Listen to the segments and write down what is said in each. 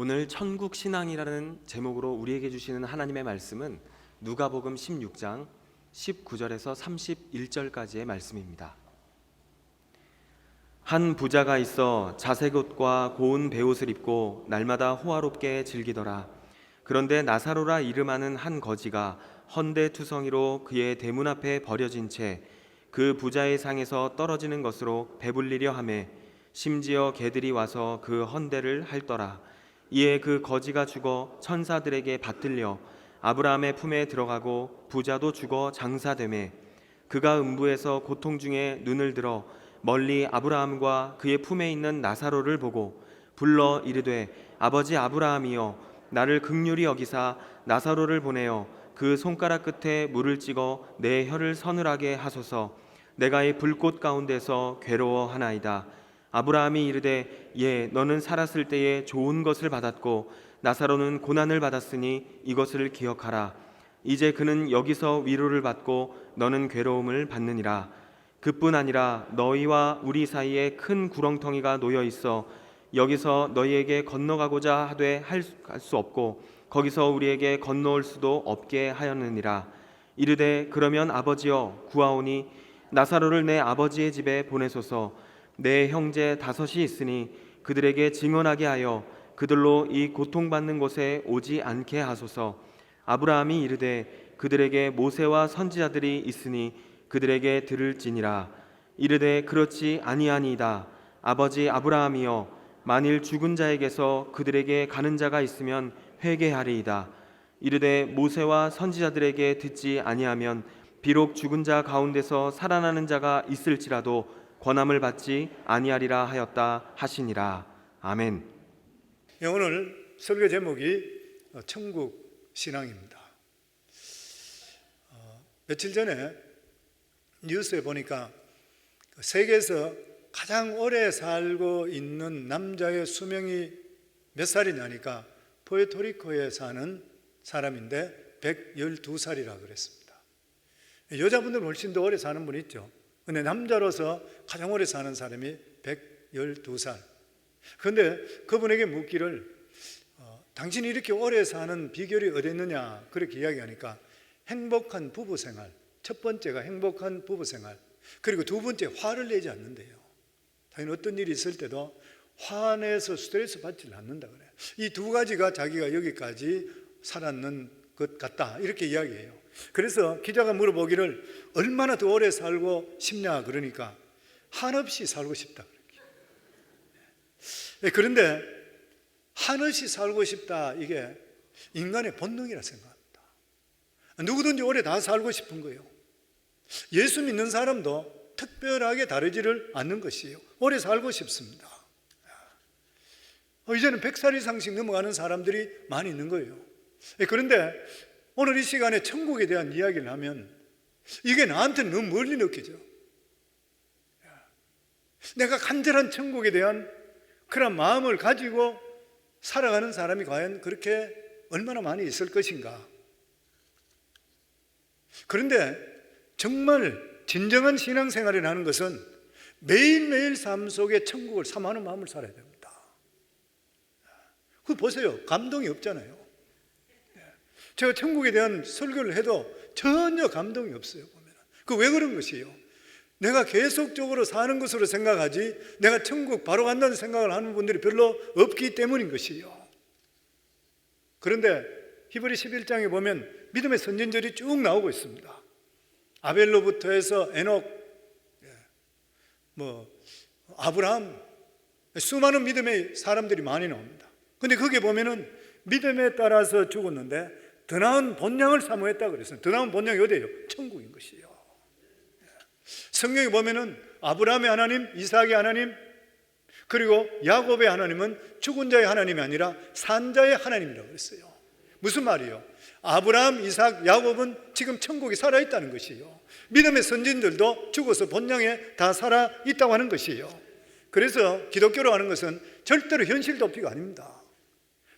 오늘 천국 신앙이라는 제목으로 우리에게 주시는 하나님의 말씀은 누가복음 16장 19절에서 31절까지의 말씀입니다. 한 부자가 있어 자색 옷과 고운 베옷을 입고 날마다 호화롭게 즐기더라. 그런데 나사로라 이름하는 한 거지가 헌데투성이로 그의 대문 앞에 버려진 채 그 부자의 상에서 떨어지는 것으로 배불리려 하매 심지어 개들이 와서 그 헌데를 핥더라. 이에 그 거지가 죽어 천사들에게 받들려 아브라함의 품에 들어가고 부자도 죽어 장사되매 그가 음부에서 고통 중에 눈을 들어 멀리 아브라함과 그의 품에 있는 나사로를 보고 불러 이르되 아버지 아브라함이여 나를 긍휼히 여기사 나사로를 보내어 그 손가락 끝에 물을 찍어 내 혀를 서늘하게 하소서. 내가 이 불꽃 가운데서 괴로워하나이다. 아브라함이 이르되 예 너는 살았을 때에 좋은 것을 받았고 나사로는 고난을 받았으니 이것을 기억하라. 이제 그는 여기서 위로를 받고 너는 괴로움을 받느니라. 그뿐 아니라 너희와 우리 사이에 큰 구렁텅이가 놓여 있어 여기서 너희에게 건너가고자 하되 할 수 없고 거기서 우리에게 건너올 수도 없게 하였느니라. 이르되 그러면 아버지여 구하오니 나사로를 내 아버지의 집에 보내소서. 내 형제 5이 있으니 그들에게 증언하게 하여 그들로 이 고통받는 곳에 오지 않게 하소서. 아브라함이 이르되 그들에게 모세와 선지자들이 있으니 그들에게 들을지니라. 이르되 그렇지 아니하니이다. 아버지 아브라함이여 만일 죽은 자에게서 그들에게 가는 자가 있으면 회개하리이다. 이르되 모세와 선지자들에게 듣지 아니하면 비록 죽은 자 가운데서 살아나는 자가 있을지라도 권함을 받지 아니하리라 하였다 하시니라. 아멘. 오늘 설교 제목이 천국 신앙입니다. 며칠 전에 뉴스에 보니까 세계에서 가장 오래 살고 있는 남자의 수명이 몇 살이냐니까 푸에르토리코에 사는 사람인데 112살이라 그랬습니다. 여자분들은 훨씬 더 오래 사는 분이 있죠. 근데 남자로서 가장 오래 사는 사람이 112살. 그런데 그분에게 묻기를 당신이 이렇게 오래 사는 비결이 어디 있느냐 그렇게 이야기하니까 행복한 부부생활, 첫 번째가 행복한 부부생활, 그리고 두 번째 화를 내지 않는데요. 당연히 어떤 일이 있을 때도 화내서 스트레스 받지 않는다 그래요. 이 두 가지가 자기가 여기까지 살았는 것 같다 이렇게 이야기해요. 그래서 기자가 물어보기를 얼마나 더 오래 살고 싶냐 그러니까 한없이 살고 싶다 그렇게. 그런데 한없이 살고 싶다 이게 인간의 본능이라 생각합니다. 누구든지 오래 다 살고 싶은 거예요. 예수 믿는 사람도 특별하게 다르지를 않는 것이에요. 오래 살고 싶습니다. 이제는 100살 이상씩 넘어가는 사람들이 많이 있는 거예요. 그런데 오늘 이 시간에 천국에 대한 이야기를 하면 이게 나한테는 너무 멀리 느껴져. 내가 간절한 천국에 대한 그런 마음을 가지고 살아가는 사람이 과연 그렇게 얼마나 많이 있을 것인가. 그런데 정말 진정한 신앙생활이라는 것은 매일매일 삶 속에 천국을 사모하는 마음을 살아야 됩니다. 그거 보세요. 감동이 없잖아요. 제가 천국에 대한 설교를 해도 전혀 감동이 없어요. 보면 그 왜 그런 것이에요? 내가 계속적으로 사는 것으로 생각하지 내가 천국 바로 간다는 생각을 하는 분들이 별로 없기 때문인 것이에요. 그런데 히브리 11장에 보면 믿음의 선진들이 쭉 나오고 있습니다. 아벨로부터 해서 에녹, 아브라함, 수많은 믿음의 사람들이 많이 나옵니다. 근데 거기에 보면은 믿음에 따라서 죽었는데 더 나은 본향을 사모했다 그랬어요. 더 나은 본향이 어디예요? 천국인 것이에요. 성경에 보면은 아브라함의 하나님, 이삭의 하나님, 그리고 야곱의 하나님은 죽은 자의 하나님이 아니라 산 자의 하나님이라고 그랬어요. 무슨 말이에요? 아브라함, 이삭, 야곱은 지금 천국에 살아있다는 것이에요. 믿음의 선진들도 죽어서 본향에 다 살아있다고 하는 것이에요. 그래서 기독교로 하는 것은 절대로 현실 도피가 아닙니다.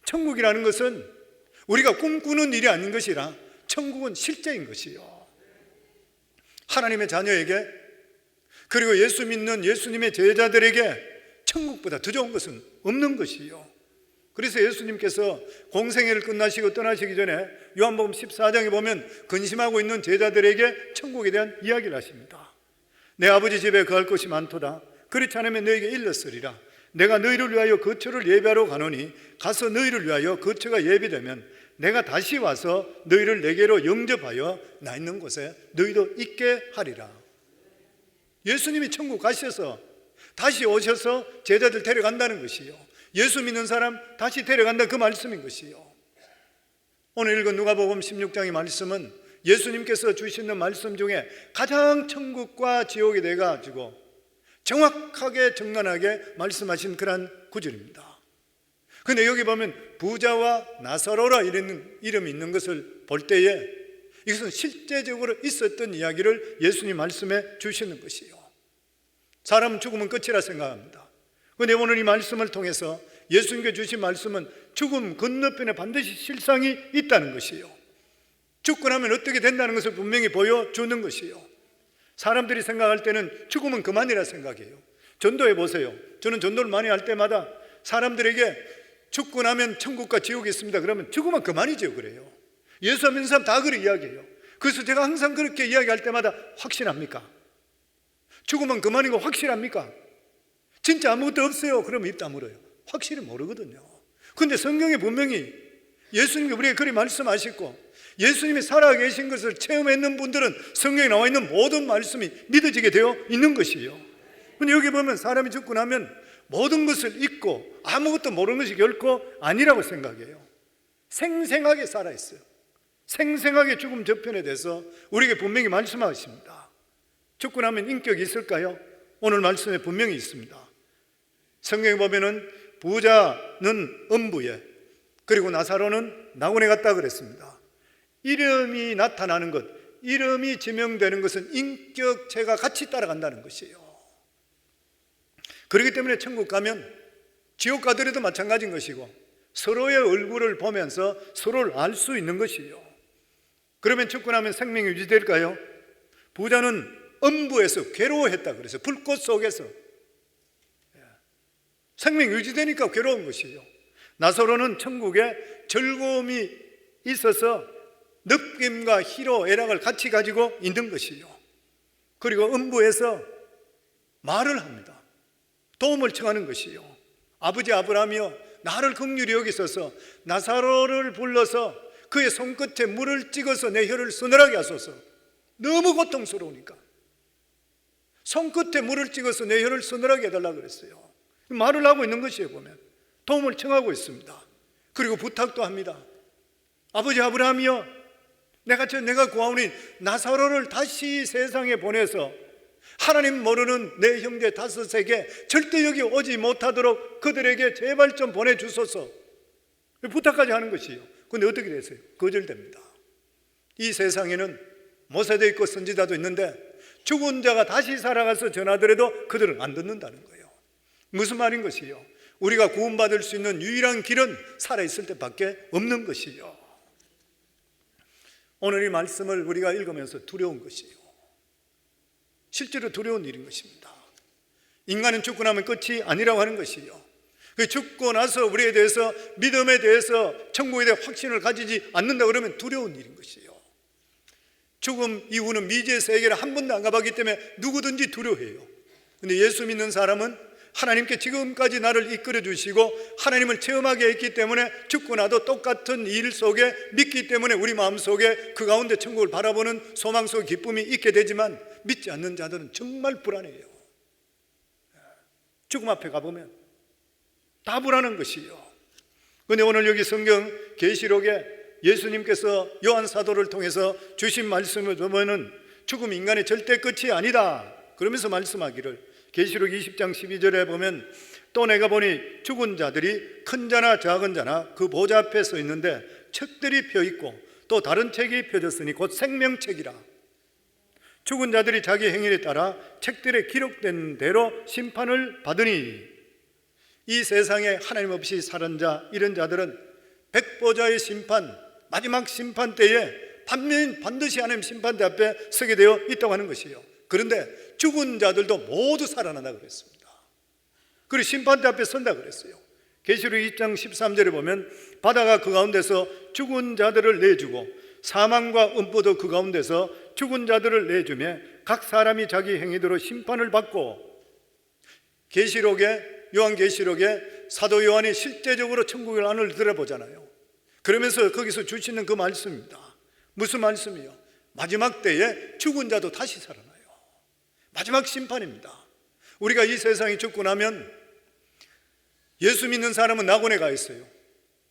천국이라는 것은 우리가 꿈꾸는 일이 아닌 것이라 천국은 실제인 것이요. 하나님의 자녀에게 그리고 예수 믿는 예수님의 제자들에게 천국보다 더 좋은 것은 없는 것이요. 그래서 예수님께서 공생애를 끝나시고 떠나시기 전에 요한복음 14장에 보면 근심하고 있는 제자들에게 천국에 대한 이야기를 하십니다. 내 아버지 집에 거할 것이 많도다. 그렇지 않으면 너에게 일렀으리라. 내가 너희를 위하여 거처를 예비하러 가노니 가서 너희를 위하여 거처가 예비되면 내가 다시 와서 너희를 내게로 영접하여 나 있는 곳에 너희도 있게 하리라. 예수님이 천국 가셔서 다시 오셔서 제자들 데려간다는 것이요, 예수 믿는 사람 다시 데려간다, 그 말씀인 것이요. 오늘 읽은 누가복음 16장의 말씀은 예수님께서 주시는 말씀 중에 가장 천국과 지옥에 대해 가지고 정확하게 정난하게 말씀하신 그런 구절입니다. 그런데 여기 보면 부자와 나사로라 이런 이름이 있는 것을 볼 때에 이것은 실제적으로 있었던 이야기를 예수님 말씀에 주시는 것이요, 사람 죽으면 끝이라 생각합니다. 그런데 오늘 이 말씀을 통해서 예수님께 주신 말씀은 죽음 건너편에 반드시 실상이 있다는 것이요, 죽고 나면 어떻게 된다는 것을 분명히 보여주는 것이요. 사람들이 생각할 때는 죽으면 그만이라 생각해요. 전도해 보세요. 저는 전도를 많이 할 때마다 사람들에게 죽고 나면 천국과 지옥이 있습니다 그러면 죽으면 그만이죠 그래요. 예수 믿는 사람 다 그렇게 이야기해요. 그래서 제가 항상 그렇게 이야기할 때마다 확신합니까? 죽으면 그만인 거 확실합니까? 진짜 아무것도 없어요 그러면 입 다물어요. 확실히 모르거든요. 그런데 성경에 분명히 예수님이 우리에게 그리 말씀하시고 예수님이 살아계신 것을 체험했는 분들은 성경에 나와 있는 모든 말씀이 믿어지게 되어 있는 것이에요. 그런데 여기 보면 사람이 죽고 나면 모든 것을 잊고 아무것도 모르는 것이 결코 아니라고 생각해요. 생생하게 살아있어요. 생생하게 죽음 저편에 대해서 우리에게 분명히 말씀하십니다. 죽고 나면 인격이 있을까요? 오늘 말씀에 분명히 있습니다. 성경에 보면은 부자는 음부에, 그리고 나사로는 낙원에 갔다 그랬습니다. 이름이 나타나는 것, 이름이 지명되는 것은 인격체가 같이 따라간다는 것이에요. 그렇기 때문에 천국 가면 지옥 가더라도 마찬가지인 것이고 서로의 얼굴을 보면서 서로를 알 수 있는 것이에요. 그러면 죽고 나면 생명이 유지될까요? 부자는 음부에서 괴로워했다 그래서 불꽃 속에서 생명이 유지되니까 괴로운 것이에요. 나사로는 천국에 즐거움이 있어서 느낌과 희로 애락을 같이 가지고 있는 것이요. 그리고 음부에서 말을 합니다. 도움을 청하는 것이요. 아버지 아브라함이여 나를 긍휼히 여기소서 나사로를 불러서 그의 손끝에 물을 찍어서 내 혀를 서늘하게 하소서. 너무 고통스러우니까 손끝에 물을 찍어서 내 혀를 서늘하게 해달라고 그랬어요. 말을 하고 있는 것이에요. 보면 도움을 청하고 있습니다. 그리고 부탁도 합니다. 아버지 아브라함이여 내가 구하오니 나사로를 다시 세상에 보내서 하나님 모르는 내 형제 다섯에게 절대 여기 오지 못하도록 그들에게 제발 좀 보내주소서 부탁까지 하는 것이에요. 그런데 어떻게 됐어요? 거절됩니다. 이 세상에는 모세도 있고 선지자도 있는데 죽은 자가 다시 살아가서 전하더라도 그들은 안 듣는다는 거예요. 무슨 말인 것이요? 우리가 구원받을 수 있는 유일한 길은 살아있을 때밖에 없는 것이요. 오늘 이 말씀을 우리가 읽으면서 두려운 것이요, 실제로 두려운 일인 것입니다. 인간은 죽고 나면 끝이 아니라고 하는 것이요, 죽고 나서 우리에 대해서 믿음에 대해서 천국에 대해 확신을 가지지 않는다 그러면 두려운 일인 것이요. 죽음 이후는 미지의 세계를 한 번도 안 가봤기 때문에 누구든지 두려워해요. 그런데 예수 믿는 사람은 하나님께 지금까지 나를 이끌어 주시고 하나님을 체험하게 했기 때문에 죽고 나도 똑같은 일 속에 믿기 때문에 우리 마음속에 그 가운데 천국을 바라보는 소망 속 기쁨이 있게 되지만 믿지 않는 자들은 정말 불안해요. 죽음 앞에 가보면 다 불안한 것이요. 그런데 오늘 여기 성경 계시록에 예수님께서 요한 사도를 통해서 주신 말씀을 보면은 죽음 인간의 절대 끝이 아니다 그러면서 말씀하기를, 계시록 20장 12절에 보면 또 내가 보니 죽은 자들이 큰 자나 작은 자나 그 보좌 앞에 서 있는데 책들이 펴 있고 또 다른 책이 펴졌으니 곧 생명책이라. 죽은 자들이 자기 행위에 따라 책들에 기록된 대로 심판을 받으니, 이 세상에 하나님 없이 사는 자 이런 자들은 백보좌의 심판, 마지막 심판 때에 반드시 하나님 심판대 앞에 서게 되어 있다고 하는 것이에요. 그런데 죽은 자들도 모두 살아난다 그랬습니다. 그리고 심판대 앞에 선다 그랬어요. 계시록 2장 13절에 보면 바다가 그 가운데서 죽은 자들을 내주고 사망과 음부도 그 가운데서 죽은 자들을 내주며 각 사람이 자기 행위대로 심판을 받고, 요한계시록에 사도 요한이 실제적으로 천국의 안을 들어보잖아요. 그러면서 거기서 주시는 그 말씀입니다. 무슨 말씀이요? 마지막 때에 죽은 자도 다시 살아나요. 마지막 심판입니다. 우리가 이 세상이 죽고 나면 예수 믿는 사람은 낙원에 가 있어요.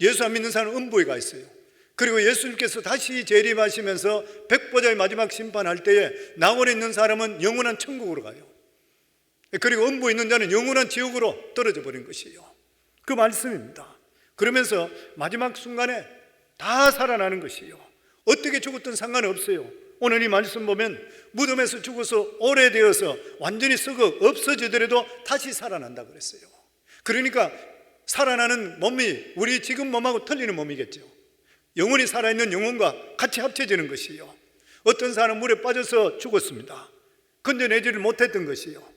예수 안 믿는 사람은 음부에 가 있어요. 그리고 예수님께서 다시 재림하시면서 백보자의 마지막 심판할 때에 낙원에 있는 사람은 영원한 천국으로 가요. 그리고 음부에 있는 자는 영원한 지옥으로 떨어져 버린 것이에요. 그 말씀입니다. 그러면서 마지막 순간에 다 살아나는 것이에요. 어떻게 죽었든 상관없어요. 오늘 이 말씀 보면 무덤에서 죽어서 오래되어서 완전히 썩어 없어지더라도 다시 살아난다 그랬어요. 그러니까 살아나는 몸이 우리 지금 몸하고 틀리는 몸이겠죠. 영원히 살아있는 영혼과 같이 합쳐지는 것이에요. 어떤 사람은 물에 빠져서 죽었습니다. 건져내지를 못했던 것이에요.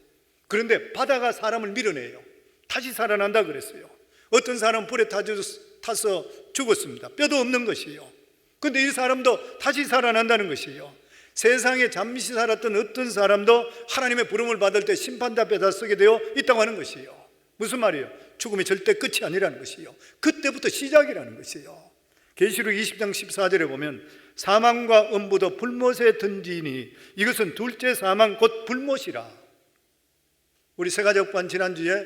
그런데 바다가 사람을 밀어내요. 다시 살아난다 그랬어요. 어떤 사람은 불에 타서 죽었습니다. 뼈도 없는 것이에요. 그런데 이 사람도 다시 살아난다는 것이에요. 세상에 잠시 살았던 어떤 사람도 하나님의 부름을 받을 때 심판다 뼈다 쓰게 되어 있다고 하는 것이에요. 무슨 말이에요? 죽음이 절대 끝이 아니라는 것이에요. 그때부터 시작이라는 것이에요. 계시록 20장 14절에 보면 사망과 음부도 불못에 던지니 이것은 둘째 사망 곧 불못이라. 우리 세가지역반 지난주에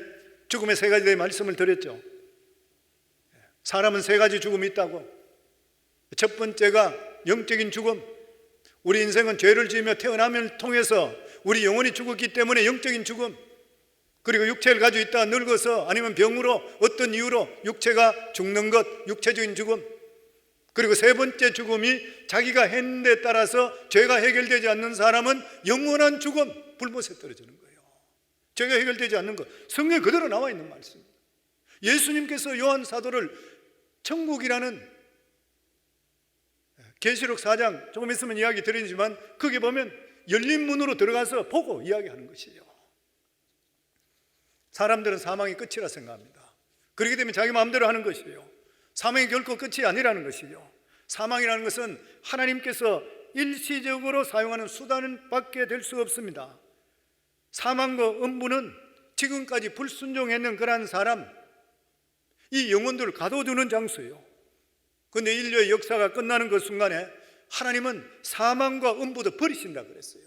죽음의 세 가지의 말씀을 드렸죠. 사람은 세 가지 죽음이 있다고. 첫 번째가 영적인 죽음. 우리 인생은 죄를 지으며 태어남을 통해서 우리 영혼이 죽었기 때문에 영적인 죽음. 그리고 육체를 가지고 있다 늙어서 아니면 병으로 어떤 이유로 육체가 죽는 것, 육체적인 죽음. 그리고 세 번째 죽음이 자기가 했는 데 따라서 죄가 해결되지 않는 사람은 영원한 죽음, 불못에 떨어지는 거예요. 죄가 해결되지 않는 것, 성경에 그대로 나와 있는 말씀입니다. 예수님께서 요한 사도를 천국이라는 계시록 4장 조금 있으면 이야기 드리지만 거기 보면 열린 문으로 들어가서 보고 이야기하는 것이에요. 사람들은 사망이 끝이라 생각합니다. 그렇기 때문에 자기 마음대로 하는 것이에요. 사망이 결코 끝이 아니라는 것이에요. 사망이라는 것은 하나님께서 일시적으로 사용하는 수단밖에 될 수 없습니다. 사망과 음부는 지금까지 불순종했는 그러한 사람, 이 영혼들을 가둬두는 장소예요. 그런데 인류의 역사가 끝나는 그 순간에 하나님은 사망과 음부도 버리신다 그랬어요.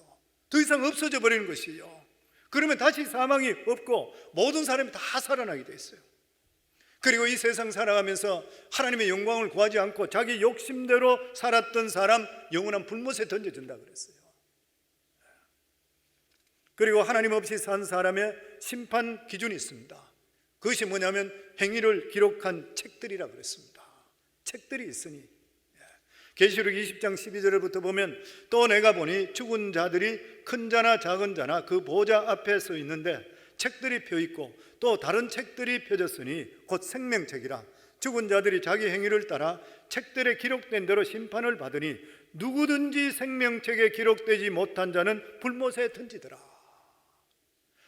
더 이상 없어져 버리는 것이에요. 그러면 다시 사망이 없고 모든 사람이 다 살아나게 됐어요. 그리고 이 세상 살아가면서 하나님의 영광을 구하지 않고 자기 욕심대로 살았던 사람 영원한 불못에 던져준다 그랬어요. 그리고 하나님 없이 산 사람의 심판 기준이 있습니다. 그것이 뭐냐면 행위를 기록한 책들이라 그랬습니다. 책들이 있으니, 계시록 20장 12절부터 보면 또 내가 보니 죽은 자들이 큰 자나 작은 자나 그 보좌 앞에 서 있는데 책들이 펴 있고 또 다른 책들이 펴졌으니 곧 생명책이라. 죽은 자들이 자기 행위를 따라 책들에 기록된 대로 심판을 받으니 누구든지 생명책에 기록되지 못한 자는 불못에 던지더라.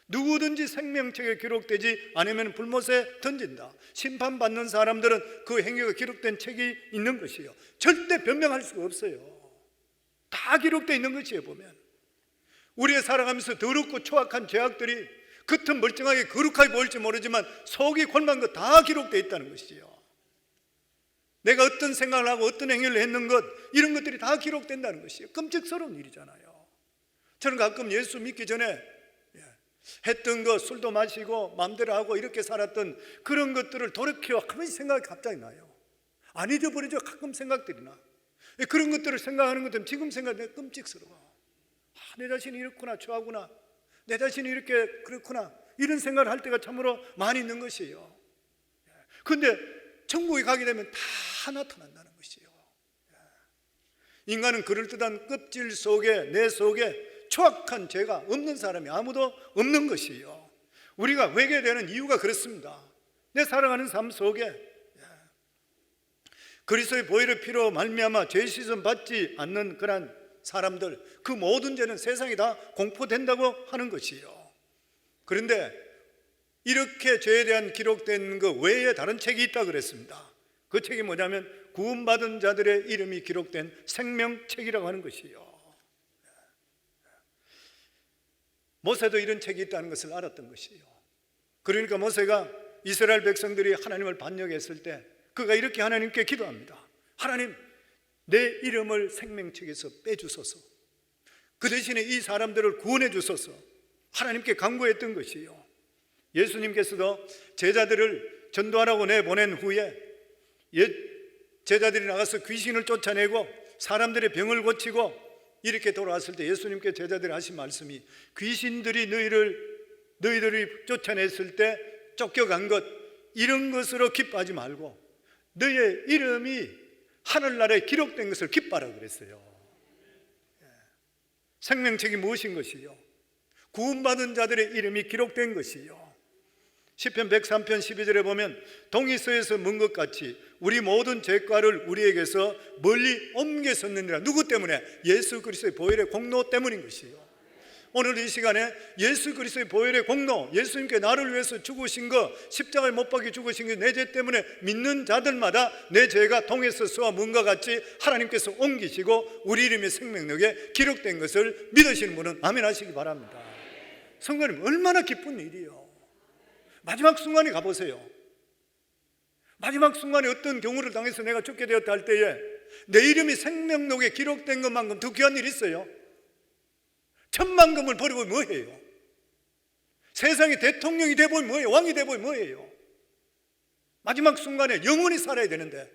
누구든지 생명책에 기록되지 않으면 불못에 던진다. 심판받는 사람들은 그 행위가 기록된 책이 있는 것이에요. 절대 변명할 수가 없어요. 다 기록되어 있는 것이에요. 보면 우리의 살아가면서 더럽고 초악한 죄악들이 겉은 멀쩡하게 거룩하게 보일지 모르지만 속이 골만 것 다 기록되어 있다는 것이에요. 내가 어떤 생각을 하고 어떤 행위를 했는 것, 이런 것들이 다 기록된다는 것이에요. 끔찍스러운 일이잖아요. 저는 가끔 예수 믿기 전에 했던 것, 술도 마시고 마음대로 하고 이렇게 살았던 그런 것들을 돌이켜 가만히 생각이 갑자기 나요. 안 잊어버리죠. 가끔 생각들이 나. 그런 것들을 생각하는 것들은 지금 생각하면 끔찍스러워. 내 자신이 이렇구나, 좋아하구나, 내 자신이 이렇게 그렇구나, 이런 생각을 할 때가 참으로 많이 있는 것이에요. 그런데 천국에 가게 되면 다 나타난다는 것이에요. 인간은 그럴듯한 껍질 속에, 내 속에 초악한 죄가 없는 사람이 아무도 없는 것이에요. 우리가 회개되는 이유가 그렇습니다. 내 살아가는 삶 속에 그리스도의 보혈의 피로 말미암아 죄 씻음 받지 않는 그런 사람들, 그 모든 죄는 세상에 다 공포된다고 하는 것이에요. 그런데 이렇게 죄에 대한 기록된 것 외에 다른 책이 있다 그랬습니다. 그 책이 뭐냐면 구원받은 자들의 이름이 기록된 생명책이라고 하는 것이요. 모세도 이런 책이 있다는 것을 알았던 것이요. 그러니까 모세가 이스라엘 백성들이 하나님을 반역했을 때 그가 이렇게 하나님께 기도합니다. 하나님, 내 이름을 생명책에서 빼주소서. 그 대신에 이 사람들을 구원해 주소서. 하나님께 간구했던 것이요. 예수님께서도 제자들을 전도하라고 내보낸 후에 제자들이 나가서 귀신을 쫓아내고 사람들의 병을 고치고 이렇게 돌아왔을 때 예수님께 제자들이 하신 말씀이 귀신들이 너희들이 쫓아냈을 때 쫓겨간 것 이런 것으로 기뻐하지 말고 너희의 이름이 하늘나라에 기록된 것을 기뻐하라 그랬어요. 생명책이 무엇인 것이요? 구원받은 자들의 이름이 기록된 것이요. 시편 103편 12절에 보면 동이서에서 먼 것 같이 우리 모든 죄과를 우리에게서 멀리 옮겼었느니라. 누구 때문에? 예수 그리스도의 보혈의 공로 때문인 것이요. 오늘 이 시간에 예수 그리스도의 보혈의 공로, 예수님께 나를 위해서 죽으신 것, 십자가에 못 박혀 죽으신 것, 내 죄 때문에 믿는 자들마다 내 죄가 동에서와 문과 같이 하나님께서 옮기시고 우리 이름의 생명력에 기록된 것을 믿으시는 분은 아멘 하시기 바랍니다. 성도님, 얼마나 기쁜 일이요. 마지막 순간에 가보세요. 마지막 순간에 어떤 경우를 당해서 내가 죽게 되었다 할 때에 내 이름이 생명록에 기록된 것만큼 더 귀한 일이 있어요? 천만금을 버리고 뭐해요? 세상에 대통령이 돼보면 뭐예요? 왕이 돼보면 뭐예요? 마지막 순간에 영원히 살아야 되는데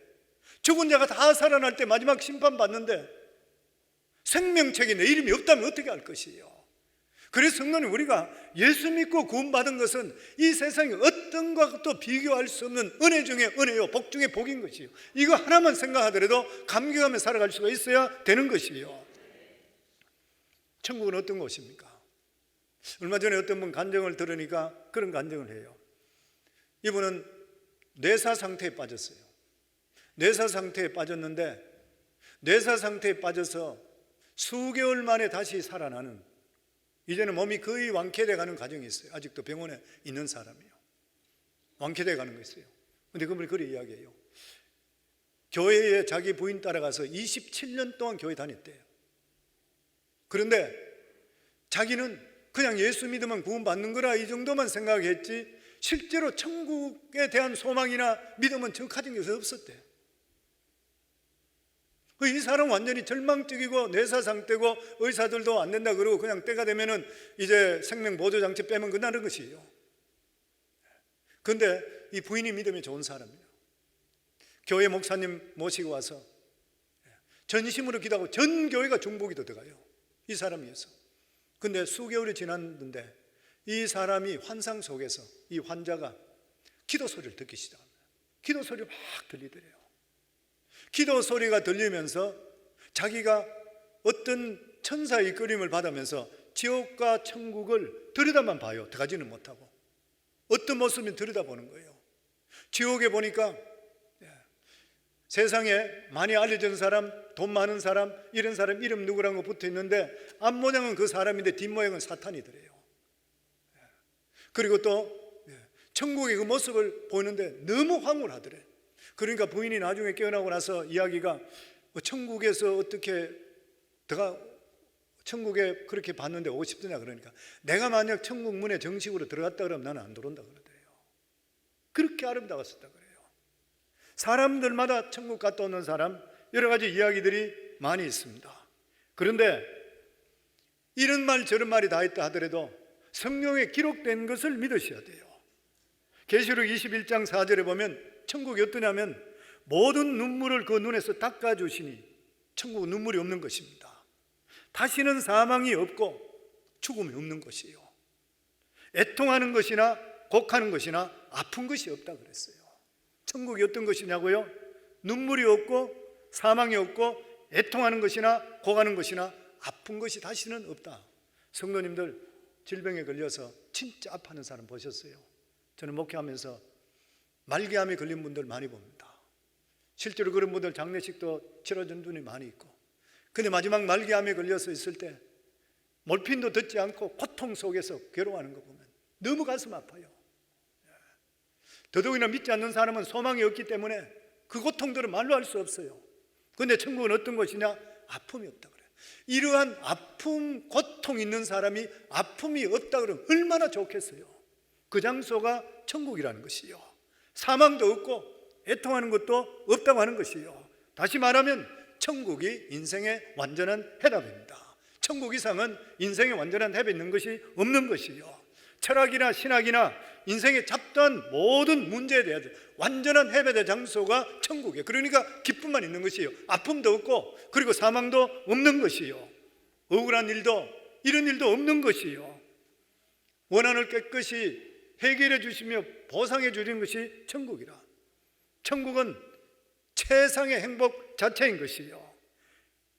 죽은 자가 다 살아날 때 마지막 심판받는데 생명책에 내 이름이 없다면 어떻게 할 것이에요? 그래서 성도님, 우리가 예수 믿고 구원받은 것은 이 세상에 어떤 것도 비교할 수 없는 은혜 중에 은혜요, 복 중에 복인 것이요. 이거 하나만 생각하더라도 감격하며 살아갈 수가 있어야 되는 것이요. 천국은 어떤 곳입니까? 얼마 전에 어떤 분 간증을 들으니까 그런 간증을 해요. 이분은 뇌사 상태에 빠졌어요. 뇌사 상태에 빠졌는데 뇌사 상태에 빠져서 수개월 만에 다시 살아나는, 이제는 몸이 거의 완쾌돼 가는 과정이 있어요. 아직도 병원에 있는 사람이요. 완쾌돼 가는 거 있어요. 근데 그분이 그렇게 이야기해요. 교회에 자기 부인 따라가서 27년 동안 교회 다녔대요. 그런데 자기는 그냥 예수 믿으면 구원받는 거라 이 정도만 생각했지 실제로 천국에 대한 소망이나 믿음은 저 가진 것이 없었대요. 이 사람 완전히 절망적이고 뇌사 상태고 의사들도 안 된다 그러고 그냥 때가 되면은 이제 생명보조장치 빼면 끝나는 것이에요. 그런데 이 부인이 믿음이 좋은 사람이에요. 교회 목사님 모시고 와서 전심으로 기도하고 전 교회가 중보기 들어가요. 이 사람이 위해서. 근데 수개월이 지났는데 이 사람이 환상 속에서 이 환자가 기도 소리를 듣기 시작합니다. 기도 소리가 막 들리더래요. 기도 소리가 들리면서 자기가 어떤 천사의 이끌림을 받으면서 지옥과 천국을 들여다만 봐요. 들어가지는 못하고 어떤 모습이 들여다보는 거예요. 지옥에 보니까 세상에 많이 알려진 사람, 돈 많은 사람, 이런 사람 이름 누구라는 거 붙어 있는데 앞모양은 그 사람인데 뒷모양은 사탄이더래요. 그리고 또 천국의 그 모습을 보이는데 너무 황홀하더래. 그러니까 부인이 나중에 깨어나고 나서 이야기가 천국에서 어떻게 천국에 그렇게 봤는데 오고 싶더냐 그러니까 내가 만약 천국 문에 정식으로 들어갔다 그러면 나는 안 들어온다 그러더래요. 그렇게 아름다웠었다 그래요. 사람들마다 천국 갔다 오는 사람 여러 가지 이야기들이 많이 있습니다. 그런데 이런 말 저런 말이 다 있다 하더라도 성경에 기록된 것을 믿으셔야 돼요. 계시록 21장 4절에 보면 천국이 어떠냐면 모든 눈물을 그 눈에서 닦아주시니 천국은 눈물이 없는 것입니다. 다시는 사망이 없고 죽음이 없는 것이에요. 애통하는 것이나 곡하는 것이나 아픈 것이 없다 그랬어요. 천국이 어떤 것이냐고요? 눈물이 없고 사망이 없고 애통하는 것이나 곡하는 것이나 아픈 것이 다시는 없다. 성도님들 질병에 걸려서 진짜 아파하는 사람 보셨어요? 저는 목회하면서 말기암에 걸린 분들 많이 봅니다. 실제로 그런 분들 장례식도 치러준 분이 많이 있고, 근데 마지막 말기암에 걸려서 있을 때 몰핀도 듣지 않고 고통 속에서 괴로워하는 거 보면 너무 가슴 아파요. 더더욱이나 믿지 않는 사람은 소망이 없기 때문에 그 고통들은 말로 할 수 없어요. 그런데 천국은 어떤 것이냐? 아픔이 없다 그래요. 이러한 아픔, 고통 있는 사람이 아픔이 없다 그러면 얼마나 좋겠어요. 그 장소가 천국이라는 것이요. 사망도 없고 애통하는 것도 없다고 하는 것이요. 다시 말하면 천국이 인생의 완전한 해답입니다. 천국 이상은 인생의 완전한 해답이 있는 것이 없는 것이요. 철학이나 신학이나 인생의 잡다한 모든 문제에 대한 완전한 해결의 장소가 천국이에요. 그러니까 기쁨만 있는 것이요. 아픔도 없고 그리고 사망도 없는 것이요. 억울한 일도 이런 일도 없는 것이요. 원한을 깨끗이 해결해 주시며 보상해 주시는 것이 천국이라. 천국은 최상의 행복 자체인 것이요.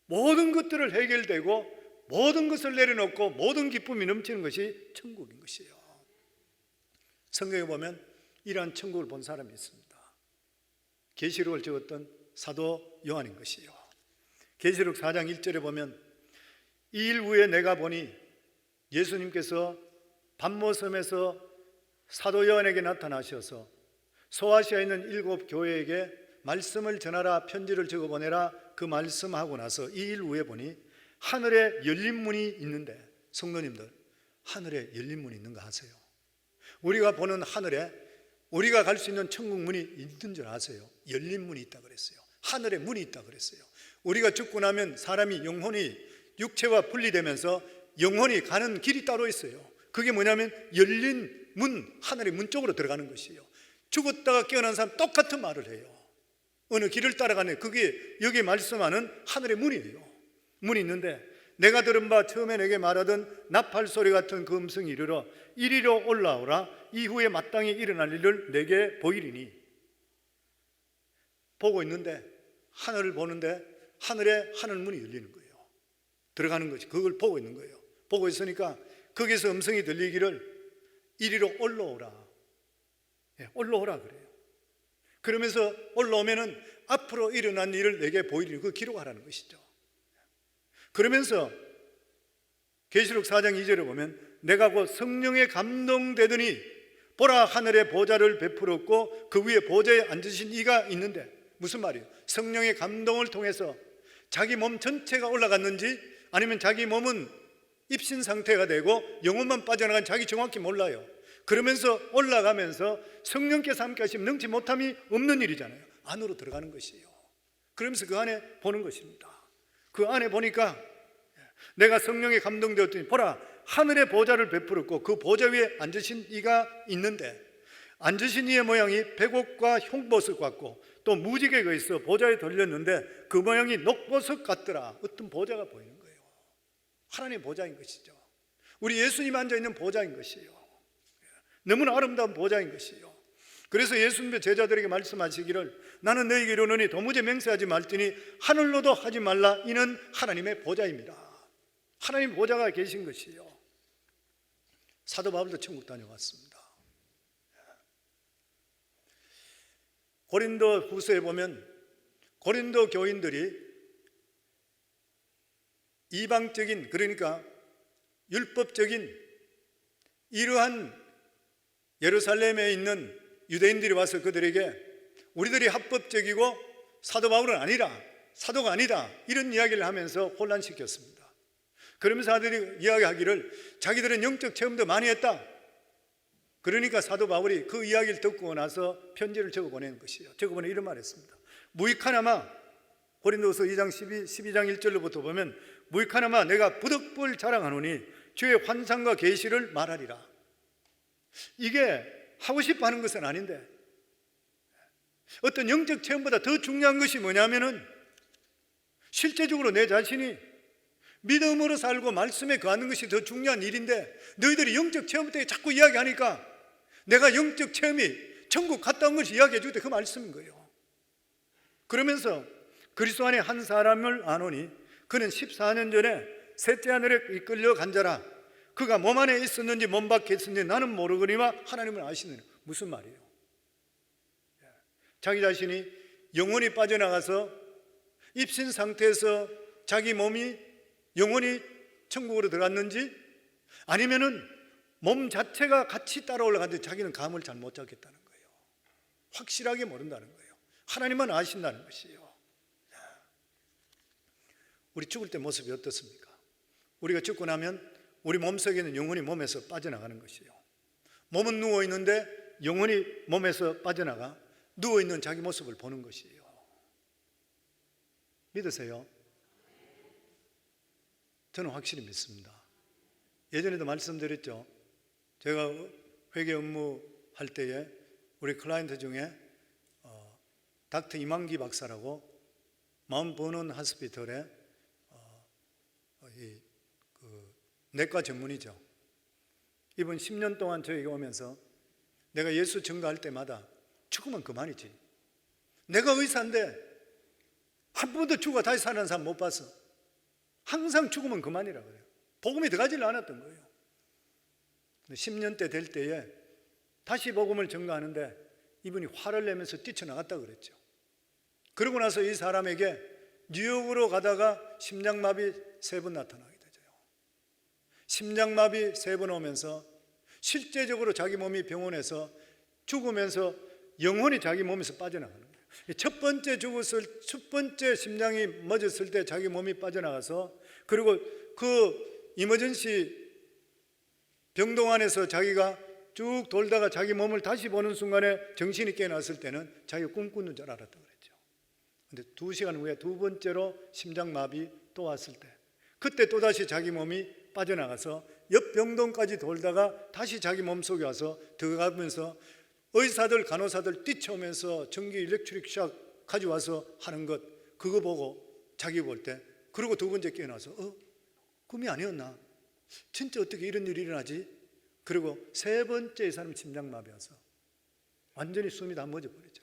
모든 것들을 해결되고 모든 것을 내려놓고 모든 기쁨이 넘치는 것이 천국인 것이에요. 성경에 보면 이러한 천국을 본 사람이 있습니다. 계시록을 적었던 사도 요한인 것이요. 계시록 4장 1절에 보면 이 일 후에 내가 보니 예수님께서 반모섬에서 사도 요한에게 나타나셔서 소아시아에 있는 7 교회에게 말씀을 전하라, 편지를 적어보내라, 그 말씀하고 나서 이 일 후에 보니 하늘에 열린 문이 있는데, 성도님들 하늘에 열린 문이 있는 거 아세요? 우리가 보는 하늘에 우리가 갈 수 있는 천국 문이 있는 줄 아세요? 열린 문이 있다 그랬어요. 하늘에 문이 있다 그랬어요. 우리가 죽고 나면 사람이 영혼이 육체와 분리되면서 영혼이 가는 길이 따로 있어요. 그게 뭐냐면 열린 문, 하늘의 문 쪽으로 들어가는 것이에요. 죽었다가 깨어난 사람 똑같은 말을 해요. 어느 길을 따라가네. 그게 여기 말씀하는 하늘의 문이에요. 문이 있는데 내가 들은 바 처음에 내게 말하던 나팔 소리 같은 그 음성이 이르러 이리로 올라오라, 이후에 마땅히 일어날 일을 내게 보이리니. 보고 있는데 하늘을 보는데 하늘에 하늘 문이 열리는 거예요. 들어가는 것이, 그걸 보고 있는 거예요. 보고 있으니까 거기서 음성이 들리기를 이리로 올라오라, 올라오라 그래요. 그러면서 올라오면은 앞으로 일어난 일을 내게 보이리니, 그 기록하라는 것이죠. 그러면서 계시록 4장 2절에 보면 내가 곧 성령에 감동되더니 보라, 하늘에 보좌를 베풀었고 그 위에 보좌에 앉으신 이가 있는데, 무슨 말이에요? 성령의 감동을 통해서 자기 몸 전체가 올라갔는지 아니면 자기 몸은 입신 상태가 되고 영혼만 빠져나간 자기 정확히 몰라요. 그러면서 올라가면서 성령께서 함께 하시면 능치 못함이 없는 일이잖아요. 안으로 들어가는 것이에요. 그러면서 그 안에 보는 것입니다. 그 안에 보니까 내가 성령에 감동되었더니 보라, 하늘에 보좌를 베풀었고 그 보좌 위에 앉으신 이가 있는데, 앉으신 이의 모양이 백옥과 흉보석 같고 또 무지개가 있어 보좌에 돌렸는데 그 모양이 녹보석 같더라. 어떤 보좌가 보이는 거예요. 하나님의 보좌인 것이죠. 우리 예수님 앉아있는 보좌인 것이에요. 너무나 아름다운 보좌인 것이에요. 그래서 예수님의 제자들에게 말씀하시기를 나는 너희에게 이르노니 도무지 맹세하지 말지니 하늘로도 하지 말라, 이는 하나님의 보좌입니다. 하나님의 보좌가 계신 것이에요. 사도 바울도 천국 다녀왔습니다. 고린도 후서에 보면 고린도 교인들이 이방적인, 그러니까 율법적인 이러한 예루살렘에 있는 유대인들이 와서 그들에게 우리들이 합법적이고 사도 바울은 아니라, 사도가 아니다, 이런 이야기를 하면서 혼란시켰습니다. 그러면서 아들이 이야기하기를 자기들은 영적 체험도 많이 했다. 그러니까 사도 바울이 그 이야기를 듣고 나서 편지를 적어 보낸 것이에요. 적어 보내 이런 말을 했습니다. 무익하나마, 고린도서 2장 12장 1절로부터 보면 무익하나마 내가 부득불 자랑하노니 주의 환상과 계시를 말하리라. 이게 하고 싶어 하는 것은 아닌데, 어떤 영적 체험보다 더 중요한 것이 뭐냐면은 실제적으로 내 자신이 믿음으로 살고 말씀에 거하는 것이 더 중요한 일인데, 너희들이 영적 체험 때 자꾸 이야기하니까 내가 영적 체험이 천국 갔다 온 것을 이야기해 줄 때 그 말씀인 거예요. 그러면서 그리스도 안에 한 사람을 아노니 그는 14년 전에 셋째 하늘에 이끌려 간 자라. 그가 몸 안에 있었는지 몸 밖에 있었는지 나는 모르거니와 하나님은 아시느니. 무슨 말이에요? 자기 자신이 영혼이 빠져나가서 입신 상태에서 자기 몸이, 영혼이 천국으로 들어갔는지 아니면은 몸 자체가 같이 따라 올라갔는지 자기는 감을 잘 못 잡겠다는 거예요. 확실하게 모른다는 거예요. 하나님만 아신다는 것이에요. 우리 죽을 때 모습이 어떻습니까? 우리가 죽고 나면 우리 몸속에 있는 영혼이 몸에서 빠져나가는 것이에요. 몸은 누워있는데 영혼이 몸에서 빠져나가 누워있는 자기 모습을 보는 것이에요. 믿으세요? 저는 확실히 믿습니다. 예전에도 말씀드렸죠. 제가 회계 업무할 때에 우리 클라이언트 중에 닥터 이만기 박사라고 마운트 버논 하스피털에 내과 전문이죠. 이분 10년 동안 저에게 오면서 내가 예수 증거할 때마다 죽으면 그만이지. 내가 의사인데 한 번도 죽어 다시 사는 사람 못 봤어. 항상 죽으면 그만이라 그래요. 복음이 들어가지를 않았던 거예요. 10년대 될 때에 다시 복음을 증거하는데 이분이 화를 내면서 뛰쳐나갔다 그랬죠. 그러고 나서 이 사람에게 뉴욕으로 가다가 심장마비 3번 나타나게 되죠. 심장마비 3번 오면서 실제적으로 자기 몸이 병원에서 죽으면서 영혼이 자기 몸에서 빠져나가는 거예요. 첫 번째 심장이 멎었을 때 자기 몸이 빠져나가서, 그리고 그 이머전시 병동 안에서 자기가 쭉 돌다가 자기 몸을 다시 보는 순간에 정신이 깨어났을 때는 자기가 꿈꾸는 줄 알았다고 그랬죠. 근데 2시간 후에 두 번째로 심장마비 또 왔을 때, 그때 또다시 자기 몸이 빠져나가서 옆 병동까지 돌다가 다시 자기 몸속에 와서 들어가면서 의사들 간호사들 뛰쳐오면서 전기 일렉트릭 샥 가져와서 하는 것, 그거 보고 자기 볼 때, 그리고 두 번째 깨어나서 꿈이 아니었나? 진짜 어떻게 이런 일이 일어나지? 그리고 세 번째 이 사람 심장마비 와서 완전히 숨이 다 멎어버리죠.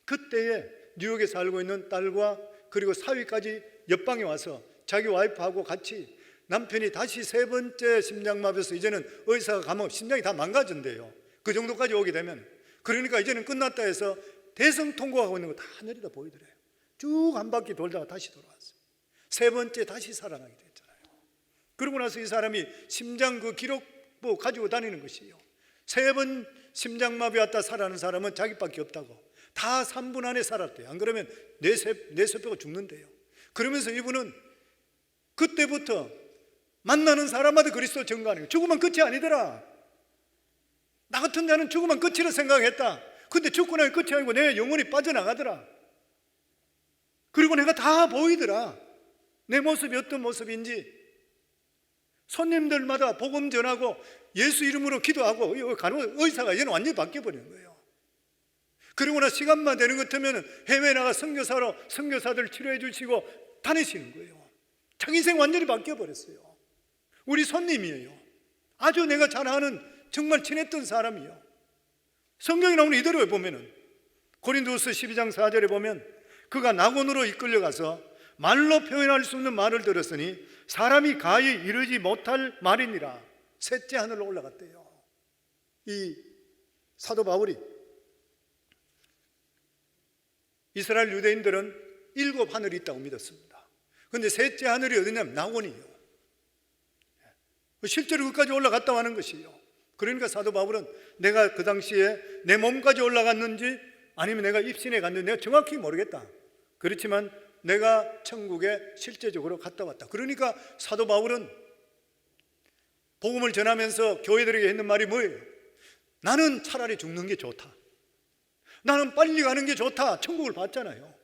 그때에 뉴욕에 살고 있는 딸과 그리고 사위까지 옆방에 와서 자기 와이프하고 같이, 남편이 다시 세 번째 심장마비에서 이제는 의사가 가면 심장이 다 망가진대요. 그 정도까지 오게 되면. 그러니까 이제는 끝났다 해서 대성통곡하고 있는 거 다 하늘에다 보이더래요. 쭉 한 바퀴 돌다가 다시 돌아왔어요. 세 번째 다시 살아나게 됐잖아요. 그러고 나서 이 사람이 심장 그 기록부 가지고 다니는 것이에요. 3번 심장마비 왔다 살아나는 사람은 자기밖에 없다고. 다 3분 안에 살았대요. 안 그러면 뇌세포가 죽는데요. 그러면서 이분은 그때부터 만나는 사람마다 그리스도 증거하는 거예요. 죽으면 끝이 아니더라. 나 같은 자는 죽으면 끝이라 생각했다. 근데 죽고 나면 끝이 아니고 내 영혼이 빠져나가더라. 그리고 내가 다 보이더라. 내 모습이 어떤 모습인지. 손님들마다 복음 전하고 예수 이름으로 기도하고 의사가 얘는 완전히 바뀌어버리는 거예요. 그리고 나 시간만 되는 것 같으면 해외 나가 선교사로 선교사들 치료해 주시고 다니시는 거예요. 자기 인생 완전히 바뀌어버렸어요. 우리 손님이에요. 아주 내가 잘 아는 정말 친했던 사람이요. 성경에 나오는 이대로 보면은 고린도후서 12장 4절에 보면 그가 낙원으로 이끌려가서 말로 표현할 수 없는 말을 들었으니 사람이 가히 이르지 못할 말이니라. 셋째 하늘로 올라갔대요. 이 사도 바울이 이스라엘 유대인들은 7 하늘이 있다고 믿었습니다. 그런데 셋째 하늘이 어디냐면 낙원이에요. 실제로 그까지 올라갔다 하는 것이에요. 그러니까 사도 바울은 내가 그 당시에 내 몸까지 올라갔는지 아니면 내가 입신에 갔는지 내가 정확히 모르겠다. 그렇지만 내가 천국에 실제적으로 갔다 왔다. 그러니까 사도 바울은 복음을 전하면서 교회들에게 했는 말이 뭐예요? 나는 차라리 죽는 게 좋다. 나는 빨리 가는 게 좋다. 천국을 봤잖아요.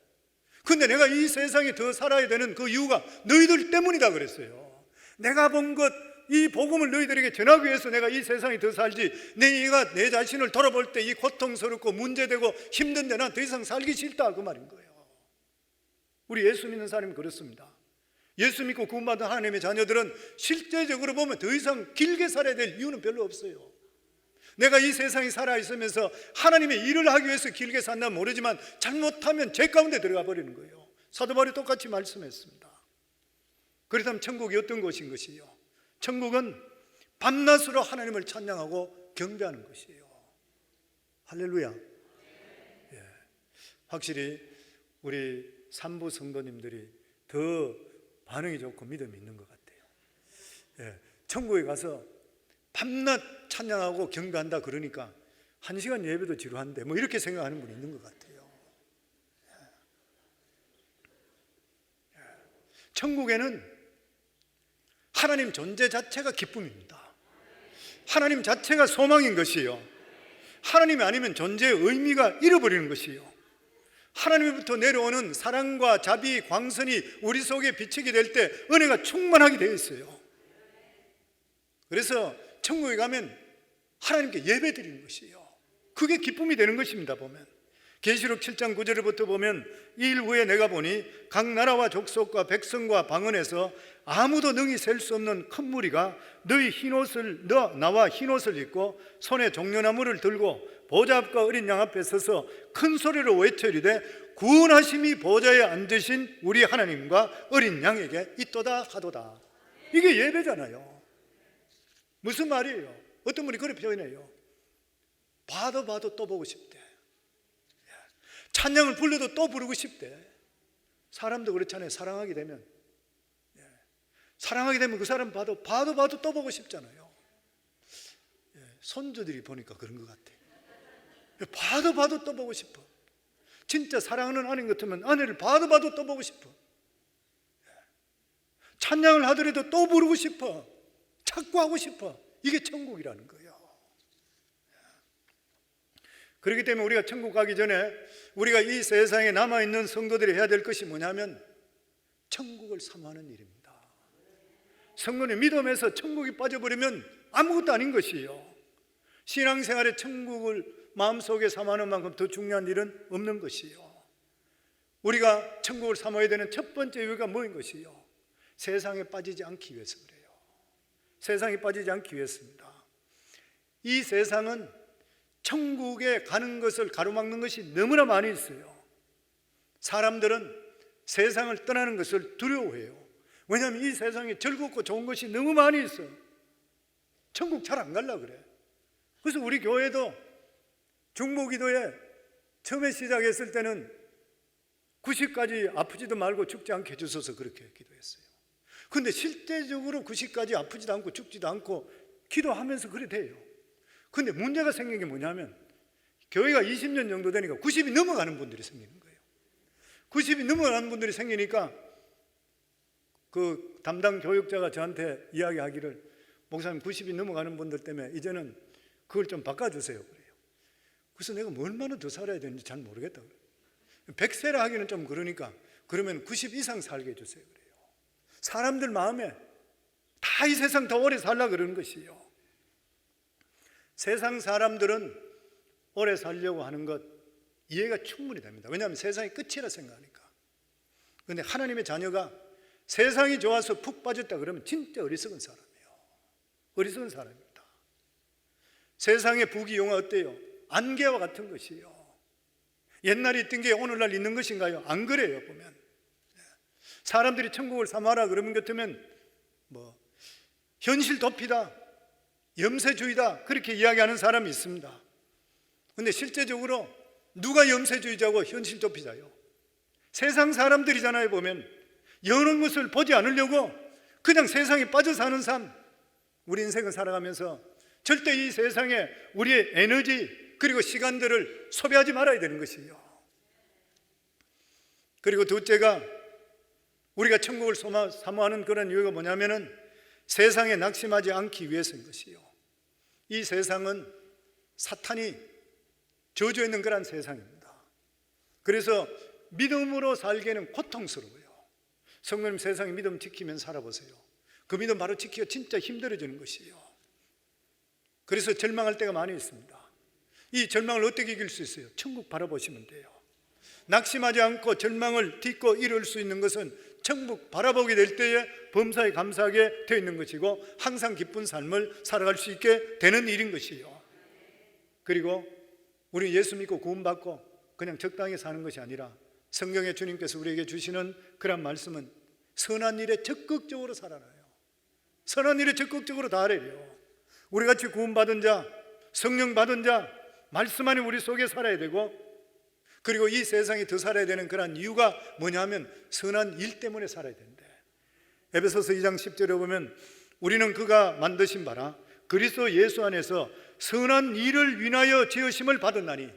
근데 내가 이 세상에 더 살아야 되는 그 이유가 너희들 때문이다 그랬어요. 내가 본 것, 이 복음을 너희들에게 전하기 위해서 내가 이 세상에 더 살지, 내가 내 자신을 돌아볼 때 이 고통스럽고 문제되고 힘든데 난 더 이상 살기 싫다, 그 말인 거예요. 우리 예수 믿는 사람이 그렇습니다. 예수 믿고 구원받은 하나님의 자녀들은 실제적으로 보면 더 이상 길게 살아야 될 이유는 별로 없어요. 내가 이 세상에 살아있으면서 하나님의 일을 하기 위해서 길게 산다면 모르지만 잘못하면 죄 가운데 들어가 버리는 거예요. 사도 바울이 똑같이 말씀했습니다. 그렇다면 천국이 어떤 곳인 것이요? 천국은 밤낮으로 하나님을 찬양하고 경배하는 것이에요. 할렐루야. 예. 확실히 우리 산부 성도님들이 더 반응이 좋고 믿음이 있는 것 같아요. 예. 천국에 가서 밤낮 찬양하고 경배한다 그러니까 1시간 예배도 지루한데 뭐 이렇게 생각하는 분이 있는 것 같아요. 천국에는 하나님 존재 자체가 기쁨입니다. 하나님 자체가 소망인 것이요, 하나님이 아니면 존재의 의미가 잃어버리는 것이요, 하나님부터 내려오는 사랑과 자비, 광선이 우리 속에 비치게 될 때 은혜가 충만하게 되어 있어요. 그래서 천국에 가면 하나님께 예배 드리는 것이요, 그게 기쁨이 되는 것입니다. 보면 계시록 7장 9절부터 보면 이 일 후에 내가 보니 각 나라와 족속과 백성과 방언에서 아무도 능히 셀 수 없는 큰 무리가 나와 흰옷을 입고 손에 종려나무를 들고 보좌 앞과 어린 양 앞에 서서 큰 소리로 외쳐 이르되 구원하심이 보좌에 앉으신 우리 하나님과 어린 양에게 있도다 하도다. 이게 예배잖아요. 무슨 말이에요? 어떤 분이 그렇게 표현해요. 봐도 또 보고 싶대. 찬양을 불러도 또 부르고 싶대. 사람도 그렇잖아요. 사랑하게 되면 그 사람 봐도 또 보고 싶잖아요. 손주들이 보니까 그런 것 같아. 봐도 또 보고 싶어. 진짜 사랑하는 아내 같으면 아내를 봐도 또 보고 싶어. 찬양을 하더라도 또 부르고 싶어. 찾고 하고 싶어. 이게 천국이라는 거예요. 그렇기 때문에 우리가 천국 가기 전에 우리가 이 세상에 남아있는 성도들이 해야 될 것이 뭐냐면 천국을 사모하는 일입니다. 성도의 믿음에서 천국이 빠져버리면 아무것도 아닌 것이에요. 신앙생활에 천국을 마음속에 사모하는 만큼 더 중요한 일은 없는 것이에요. 우리가 천국을 사모해야 되는 첫 번째 이유가 뭐인 것이에요? 세상에 빠지지 않기 위해서 그래요. 세상에 빠지지 않기 위해서입니다. 이 세상은 천국에 가는 것을 가로막는 것이 너무나 많이 있어요. 사람들은 세상을 떠나는 것을 두려워해요. 왜냐하면 이 세상에 즐겁고 좋은 것이 너무 많이 있어요. 천국 잘 안 가려고 그래. 그래서 우리 교회도 중보기도에 처음에 시작했을 때는 90까지 아프지도 말고 죽지 않게 해주셔서 그렇게 기도했어요. 그런데 실제적으로 90까지 아프지도 않고 죽지도 않고 기도하면서 그래 돼요. 그런데 문제가 생긴 게 뭐냐면 교회가 20년 정도 되니까 90이 넘어가는 분들이 생기는 거예요. 90이 넘어가는 분들이 생기니까 그 담당 교육자가 저한테 이야기하기를 목사님 90이 넘어가는 분들 때문에 이제는 그걸 좀 바꿔주세요 그래요. 그래서 내가 뭐 얼마나 더 살아야 되는지 잘 모르겠다 그래요. 100세라 하기는 좀 그러니까 그러면 90 이상 살게 해주세요 그래요. 사람들 마음에 다 이 세상 더 오래 살려고 그러는 것이에요. 세상 사람들은 오래 살려고 하는 것 이해가 충분히 됩니다. 왜냐하면 세상이 끝이라 생각하니까. 그런데 하나님의 자녀가 세상이 좋아서 푹 빠졌다 그러면 진짜 어리석은 사람이에요. 어리석은 사람입니다. 세상의 부귀영화 어때요? 안개와 같은 것이에요. 옛날에 있던 게 오늘날 있는 것인가요? 안 그래요. 보면 사람들이 천국을 사모하라 그러는 것 같으면 뭐 현실 도피다, 염세주의다 그렇게 이야기하는 사람이 있습니다. 그런데 실제적으로 누가 염세주의자고 현실 도피자요? 세상 사람들이잖아요. 보면 여는 것을 보지 않으려고 그냥 세상에 빠져 사는 삶. 우리 인생을 살아가면서 절대 이 세상에 우리의 에너지 그리고 시간들을 소비하지 말아야 되는 것이에요. 그리고 둘째가 우리가 천국을 사모하는 그런 이유가 뭐냐면은 세상에 낙심하지 않기 위해서인 것이요. 이 세상은 사탄이 저주해 있는 그런 세상입니다. 그래서 믿음으로 살기에는 고통스러워요. 성도님 세상에 믿음 지키면서 살아보세요. 그 믿음 바로 지키기가 진짜 힘들어지는 것이에요. 그래서 절망할 때가 많이 있습니다. 이 절망을 어떻게 이길 수 있어요? 천국 바라보시면 돼요. 낙심하지 않고 절망을 딛고 이룰 수 있는 것은 천국 바라보게 될 때에 범사에 감사하게 되어 있는 것이고 항상 기쁜 삶을 살아갈 수 있게 되는 일인 것이에요. 그리고 우리 예수 믿고 구원받고 그냥 적당히 사는 것이 아니라 성경에 주님께서 우리에게 주시는 그런 말씀은 선한 일에 적극적으로 살아라요. 선한 일에 적극적으로 다하래요. 우리같이 구원받은 자, 성령 받은 자, 말씀 안에 우리 속에 살아야 되고 그리고 이 세상에 더 살아야 되는 그런 이유가 뭐냐면 선한 일 때문에 살아야 된대. 에베소서 2장 10절에 보면 우리는 그가 만드신 바라 그리스도 예수 안에서 선한 일을 위하여 지으심을 받았나니,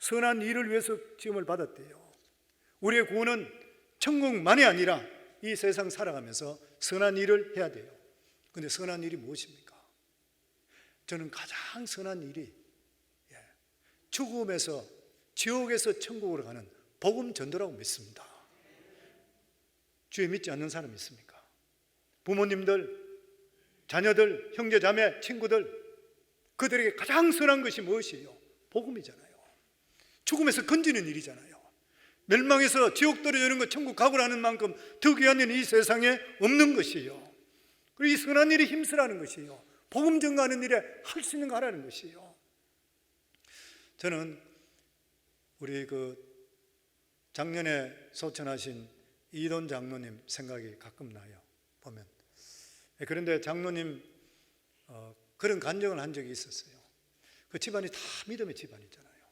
선한 일을 위해서 지음을 받았대요. 우리의 구원은 천국만이 아니라 이 세상 살아가면서 선한 일을 해야 돼요. 근데 선한 일이 무엇입니까? 저는 가장 선한 일이 죽음에서 지옥에서 천국으로 가는 복음 전도라고 믿습니다. 주에 믿지 않는 사람 있습니까? 부모님들, 자녀들, 형제, 자매, 친구들, 그들에게 가장 선한 것이 무엇이에요? 복음이잖아요. 죽음에서 건지는 일이잖아요. 멸망해서 지옥 떨어지는 것, 천국 가고라는 만큼 더 귀한 일이 이 세상에 없는 것이에요. 그리고 이 선한 일에 힘쓰라는 것이에요. 복음 전가하는 일에 할 수 있는 거 하라는 것이에요. 저는 우리 작년에 소천하신 이돈 장로님 생각이 가끔 나요, 보면. 그런데 장로님 그런 간증을 한 적이 있었어요. 그 집안이 다 믿음의 집안이잖아요.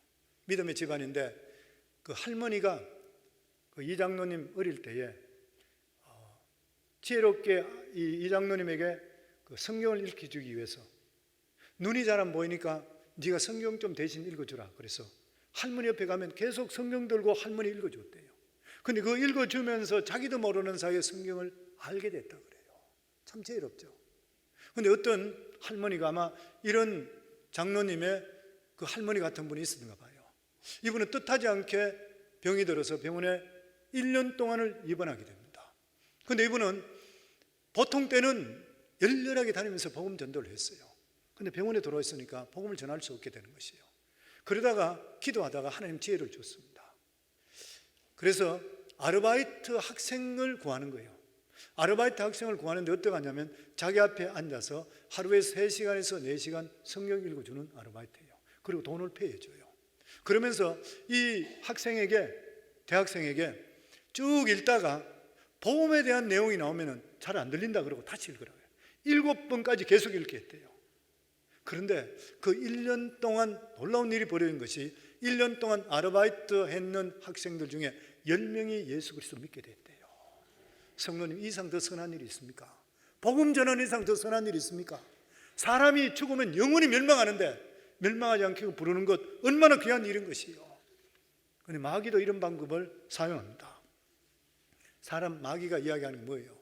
믿음의 집안인데 그 할머니가 이 장로님 어릴 때에 지혜롭게 이 장로님에게 그 성경을 읽혀주기 위해서, 눈이 잘 안 보이니까 네가 성경 좀 대신 읽어주라 그래서 할머니 옆에 가면 계속 성경 들고 할머니 읽어줬대요. 근데 그 읽어주면서 자기도 모르는 사이에 성경을 알게 됐다 그래요. 참 지혜롭죠. 근데 어떤 할머니가 아마 이런 장로님의 그 할머니 같은 분이 있었는가 봐요. 이분은 뜻하지 않게 병이 들어서 병원에 1년 동안을 입원하게 됩니다. 근데 이분은 보통 때는 열렬하게 다니면서 복음 전도를 했어요. 근데 병원에 들어와 있으니까 복음을 전할 수 없게 되는 것이에요. 그러다가 기도하다가 하나님 지혜를 줬습니다. 그래서 아르바이트 학생을 구하는 거예요. 아르바이트 학생을 구하는데 어떻게 하냐면 자기 앞에 앉아서 하루에 3시간에서 4시간 성경 읽어주는 아르바이트예요. 그리고 돈을 페이해줘요. 그러면서 이 학생에게, 대학생에게 쭉 읽다가 복음에 대한 내용이 나오면 잘 안 들린다 그러고 다시 읽으라고요. 7번까지 계속 읽게 했대요. 그런데 그 1년 동안 놀라운 일이 벌어진 것이 1년 동안 아르바이트 했는 학생들 중에 10명이 예수 그리스도 믿게 됐대요. 성도님, 이상 더 선한 일이 있습니까? 복음 전하는 이상 더 선한 일이 있습니까? 사람이 죽으면 영원히 멸망하는데 멸망하지 않게 부르는 것 얼마나 귀한 일인 것이요. 그런데 마귀도 이런 방법을 사용합니다. 사람 마귀가 이야기하는 게 뭐예요?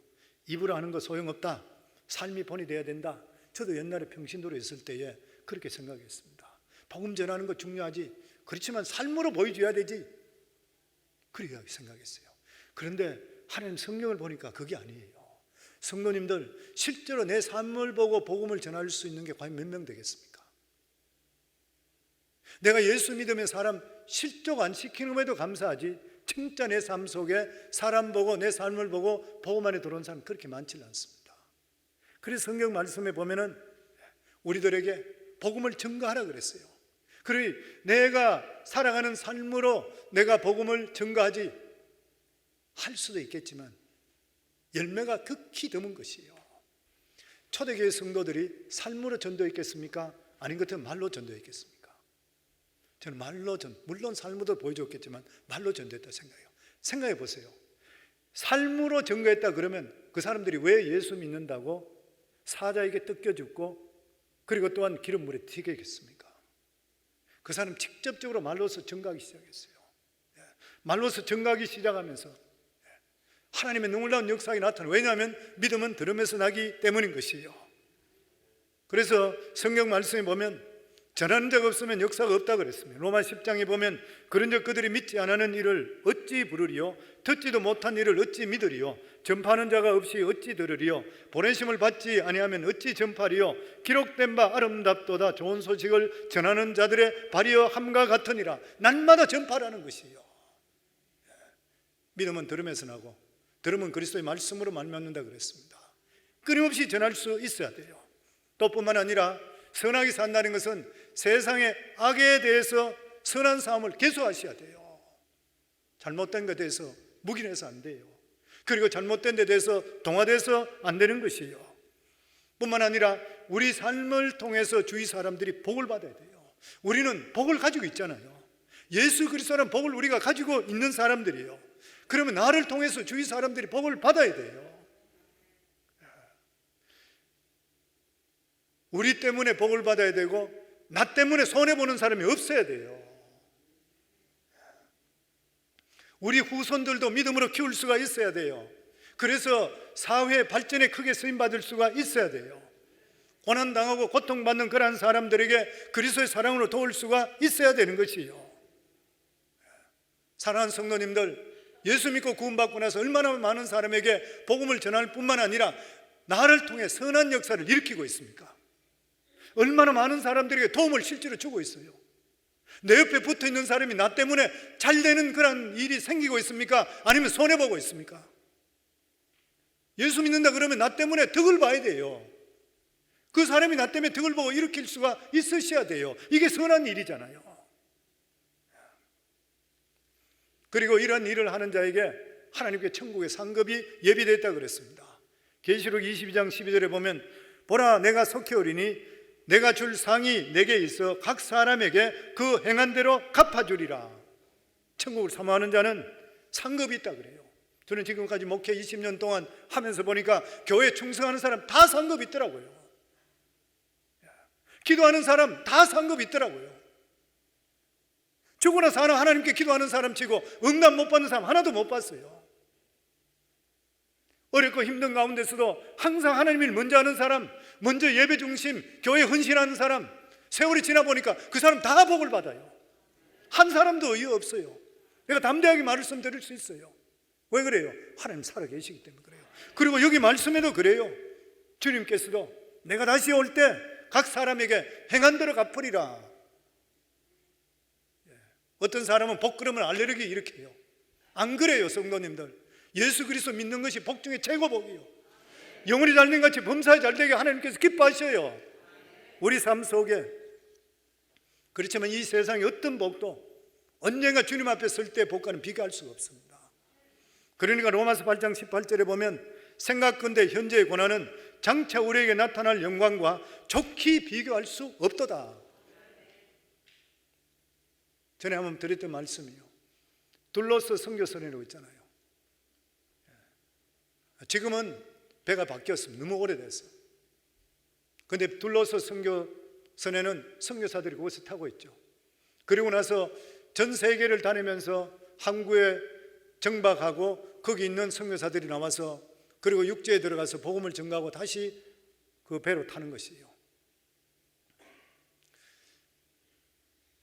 입으로 하는 거 소용없다, 삶이 본이 돼야 된다. 저도 옛날에 평신도로 있을 때에 그렇게 생각했습니다. 복음 전하는 거 중요하지, 그렇지만 삶으로 보여줘야 되지, 그렇게 생각했어요. 그런데 하나님 성경을 보니까 그게 아니에요. 성도님들, 실제로 내 삶을 보고 복음을 전할 수 있는 게 과연 몇 명 되겠습니까? 내가 예수 믿으면 사람 실족 안 시키는 것에도 감사하지, 진짜 내 삶 속에 사람 보고 내 삶을 보고 복음 안에 들어온 사람 그렇게 많지 않습니다. 그래서 성경 말씀에 보면은 우리들에게 복음을 전가하라 그랬어요. 그리고 내가 살아가는 삶으로 내가 복음을 전가하지, 할 수도 있겠지만 열매가 극히 드문 것이에요. 초대교회 성도들이 삶으로 전도했겠습니까? 아닌 것 같으면 말로 전도했겠습니까? 저는 말로 물론 삶으로 보여줬겠지만 말로 전도했다 생각해요. 생각해 보세요. 삶으로 전도했다 그러면 그 사람들이 왜 예수 믿는다고 사자에게 뜯겨 죽고 그리고 또한 기름물에 튀기겠습니까? 그 사람 직접적으로 말로서 전가하기 시작했어요. 말로서 전가하기 시작하면서 하나님의 놀라운 역사가 나타나요. 왜냐하면 믿음은 들음에서 나기 때문인 것이에요. 그래서 성경 말씀에 보면 전하는 자가 없으면 역사가 없다 그랬습니다. 로마 10장에 보면 그런즉 그들이 믿지 않는 일을 어찌 부르리요? 듣지도 못한 일을 어찌 믿으리요? 전파하는 자가 없이 어찌 들으리요? 보내심을 받지 아니하면 어찌 전파리요? 기록된 바 아름답도다 좋은 소식을 전하는 자들의 발이여 함과 같으니라. 날마다 전파라는 것이요. 믿음은 들음에서 나고 들음은 그리스도의 말씀으로 말미암는다 그랬습니다. 끊임없이 전할 수 있어야 돼요. 또 뿐만 아니라 선하게 산다는 것은 세상의 악에 대해서 선한 싸움을 계속하셔야 돼요. 잘못된 것에 대해서 묵인해서 안 돼요. 그리고 잘못된 데 대해서 동화돼서 안 되는 것이에요. 뿐만 아니라 우리 삶을 통해서 주위 사람들이 복을 받아야 돼요. 우리는 복을 가지고 있잖아요. 예수 그리스도는 복을 우리가 가지고 있는 사람들이에요. 그러면 나를 통해서 주위 사람들이 복을 받아야 돼요. 우리 때문에 복을 받아야 되고 나 때문에 손해보는 사람이 없어야 돼요. 우리 후손들도 믿음으로 키울 수가 있어야 돼요. 그래서 사회 발전에 크게 쓰임받을 수가 있어야 돼요. 고난당하고 고통받는 그러한 사람들에게 그리스도의 사랑으로 도울 수가 있어야 되는 것이요. 사랑하는 성도님들, 예수 믿고 구원받고 나서 얼마나 많은 사람에게 복음을 전할 뿐만 아니라 나를 통해 선한 역사를 일으키고 있습니까? 얼마나 많은 사람들에게 도움을 실제로 주고 있어요. 내 옆에 붙어 있는 사람이 나 때문에 잘 되는 그런 일이 생기고 있습니까? 아니면 손해보고 있습니까? 예수 믿는다 그러면 나 때문에 덕을 봐야 돼요. 그 사람이 나 때문에 덕을 보고 일으킬 수가 있으셔야 돼요. 이게 선한 일이잖아요. 그리고 이런 일을 하는 자에게 하나님께 천국의 상급이 예비되어 있다고 그랬습니다. 계시록 22장 12절에 보면 보라 내가 속히 내가 줄 상이 내게 있어 각 사람에게 그 행한 대로 갚아주리라. 천국을 사모하는 자는 상급이 있다 그래요. 저는 지금까지 목회 20년 동안 하면서 보니까 교회에 충성하는 사람 다 상급이 있더라고요. 기도하는 사람 다 상급이 있더라고요. 죽고 나서 하나님께 기도하는 사람 치고 응답 못 받는 사람 하나도 못 봤어요. 어렵고 힘든 가운데서도 항상 하나님을 먼저 하는 사람, 먼저 예배 중심, 교회 헌신하는 사람, 세월이 지나 보니까 그 사람 다 복을 받아요. 한 사람도 의의 없어요. 내가 담대하게 말씀드릴 수 있어요. 왜 그래요? 하나님 살아계시기 때문에 그래요. 그리고 여기 말씀에도 그래요. 주님께서도 내가 다시 올 때 각 사람에게 행한 대로 갚으리라. 어떤 사람은 복그러면 알레르기 일으켜요. 안 그래요, 성도님들. 예수 그리스도 믿는 것이 복 중에 최고 복이요. 영혼이 잘된 같이 범사에 잘되게 하나님께서 기뻐하셔요. 우리 삶 속에. 그렇지만 이 세상의 어떤 복도 언젠가 주님 앞에 설 때 복과는 비교할 수가 없습니다. 그러니까 로마서 8장 18절에 보면 생각건대 현재의 고난은 장차 우리에게 나타날 영광과 좋게 비교할 수 없도다. 전에 한번 드렸던 말씀이요. 둘로서 선교선이라고 있잖아요. 지금은 배가 바뀌었습니다. 너무 오래됐어요. 그런데 둘로서 선교선에는 선교사들이 그것을 타고 있죠. 그리고 나서 전 세계를 다니면서 항구에 정박하고 거기 있는 선교사들이 나와서 그리고 육지에 들어가서 복음을 전가하고 다시 그 배로 타는 것이에요.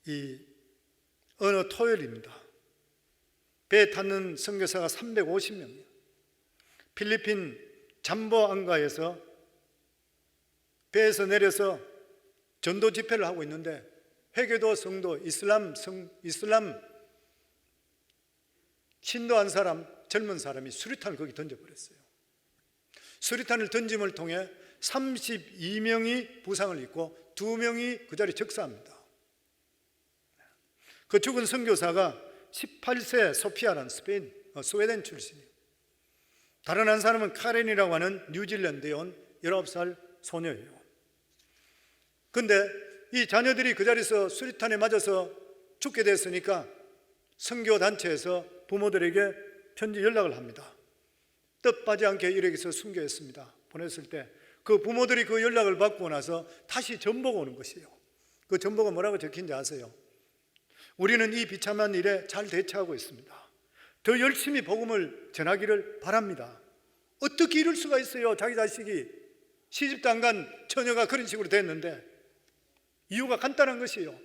이 어느 토요일입니다. 배에 탔는 선교사가 350명이에요. 필리핀 잠보 안가에서 배에서 내려서 전도 집회를 하고 있는데 회교도 성도 이슬람 신도한 사람 젊은 사람이 수류탄을 거기 던져버렸어요. 수류탄을 던짐을 통해 32명이 부상을 입고 2명이 그 자리에 적사합니다. 그 죽은 선교사가 18세 소피아라는 스웨덴 출신이에요. 다른 한 사람은 카렌이라고 하는 뉴질랜드에 온 19살 소녀예요. 그런데 이 자녀들이 그 자리에서 수류탄에 맞아서 죽게 됐으니까 선교단체에서 부모들에게 편지 연락을 합니다. 뜻하지 않게 일에게서 순교했습니다. 보냈을 때 그 부모들이 그 연락을 받고 나서 다시 전보가 오는 것이에요. 그 전보가 뭐라고 적힌지 아세요? 우리는 이 비참한 일에 잘 대처하고 있습니다. 더 열심히 복음을 전하기를 바랍니다. 어떻게 이럴 수가 있어요? 자기 자식이 시집도 안 간 처녀가 그런 식으로 됐는데 이유가 간단한 것이에요.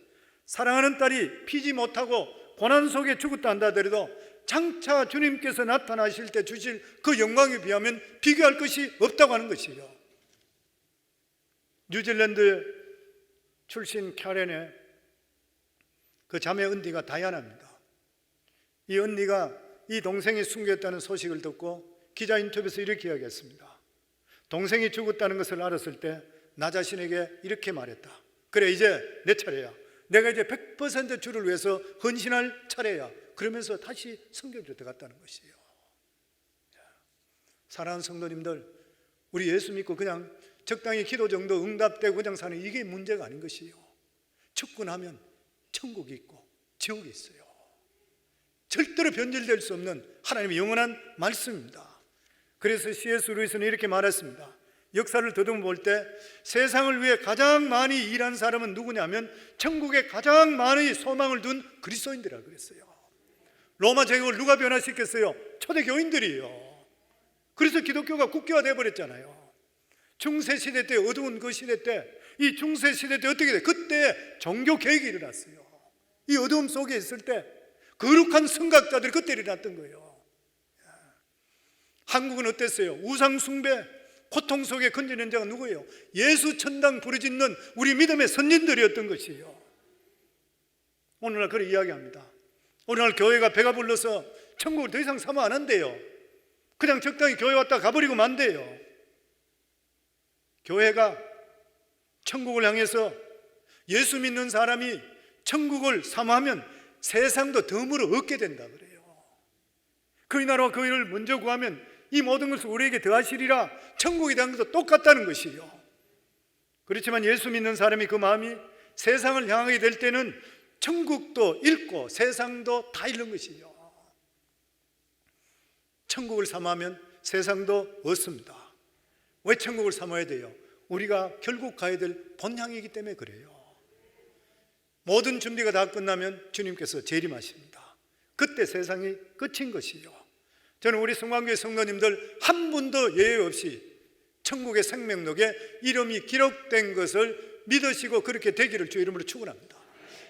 사랑하는 딸이 피지 못하고 고난 속에 죽었다 한다 하더라도 장차 주님께서 나타나실 때 주실 그 영광에 비하면 비교할 것이 없다고 하는 것이에요. 뉴질랜드 출신 카렌의 그 자매 언니가 다이아나입니다. 이 언니가 이 동생이 순교했다는 소식을 듣고 기자 인터뷰에서 이렇게 이야기했습니다. 동생이 죽었다는 것을 알았을 때 나 자신에게 이렇게 말했다. 그래, 이제 내 차례야. 내가 이제 100% 주를 위해서 헌신할 차례야. 그러면서 다시 선교지로 들어갔다는 것이에요. 사랑하는 성도님들, 우리 예수 믿고 그냥 적당히 기도 정도 응답되고 그냥 사는 이게 문제가 아닌 것이에요. 죽고 나면 천국이 있고 지옥이 있어요. 절대로 변질될 수 없는 하나님의 영원한 말씀입니다. 그래서 C.S. 루이스는 이렇게 말했습니다. 역사를 더듬어 볼 때 세상을 위해 가장 많이 일한 사람은 누구냐면 천국에 가장 많은 소망을 둔 그리스도인들이라고 그랬어요. 로마 제국을 누가 변화시켰어요? 초대교인들이요. 그래서 기독교가 국교화 되어버렸잖아요. 중세시대 때, 어두운 그 시대 때, 이 중세시대 때 어떻게 돼? 그때 종교개혁이 일어났어요. 이 어두움 속에 있을 때 거룩한 선각자들이 그때 일어났던 거예요. 한국은 어땠어요? 우상숭배, 고통 속에 건지는 자가 누구예요? 예수 천당 부르짖는 우리 믿음의 선진들이었던 것이에요. 오늘날 그렇게 이야기합니다. 오늘날 교회가 배가 불러서 천국을 더 이상 사모 안 한대요. 그냥 적당히 교회 왔다 가버리고 만대요. 교회가 천국을 향해서 예수 믿는 사람이 천국을 사모하면 세상도 덤으로 얻게 된다 그래요. 그의 나라와 그 일을 먼저 구하면 이 모든 것을 우리에게 더하시리라. 천국에 대한 것도 똑같다는 것이요. 그렇지만 예수 믿는 사람이 그 마음이 세상을 향하게 될 때는 천국도 잃고 세상도 다 잃는 것이요. 천국을 사모하면 세상도 얻습니다. 왜 천국을 사모해야 돼요? 우리가 결국 가야 될 본향이기 때문에 그래요. 모든 준비가 다 끝나면 주님께서 재림하십니다. 그때 세상이 끝인 것이요. 저는 우리 성광교회 성도님들 한 분도 예외 없이 천국의 생명록에 이름이 기록된 것을 믿으시고 그렇게 되기를 주 이름으로 축원합니다.